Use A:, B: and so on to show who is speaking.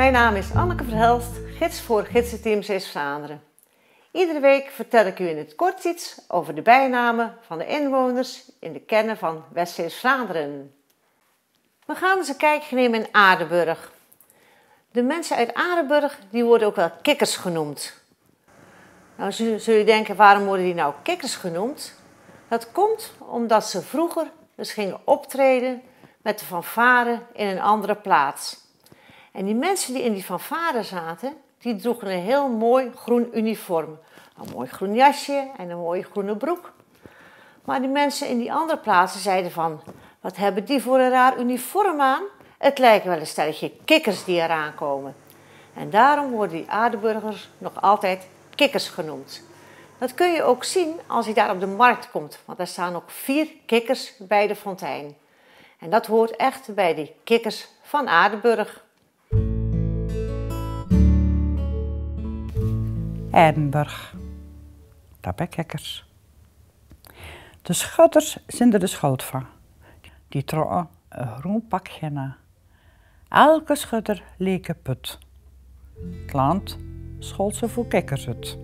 A: Mijn naam is Anneke Verhelst, gids voor Gidsenteam Zeeuws-Vlaanderen. Iedere week vertel ik u in het kort iets over de bijnamen van de inwoners in de kernen van West-Zeeuws-Vlaanderen. We gaan eens een kijkje nemen in Aardenburg. De mensen uit Aardenburg die worden ook wel kikkers genoemd. Nou zul je denken, waarom worden die nou kikkers genoemd? Dat komt omdat ze vroeger dus gingen optreden met de fanfare in een andere plaats. En die mensen die in die fanfare zaten, die droegen een heel mooi groen uniform. Een mooi groen jasje en een mooie groene broek. Maar die mensen in die andere plaatsen zeiden van, wat hebben die voor een raar uniform aan? Het lijkt wel een stelletje kikkers die eraan komen. En daarom worden die Aardenburgers nog altijd kikkers genoemd. Dat kun je ook zien als je daar op de markt komt, want daar staan ook 4 kikkers bij de fontein. En dat hoort echt bij die kikkers van Aardenburg.
B: Aardenburg, dat ben kikkers. De schutters zijn er de schuld van. Die trokken een groen pakje na. Elke schutter leek een put. Het land schold ze voor kikkers uit.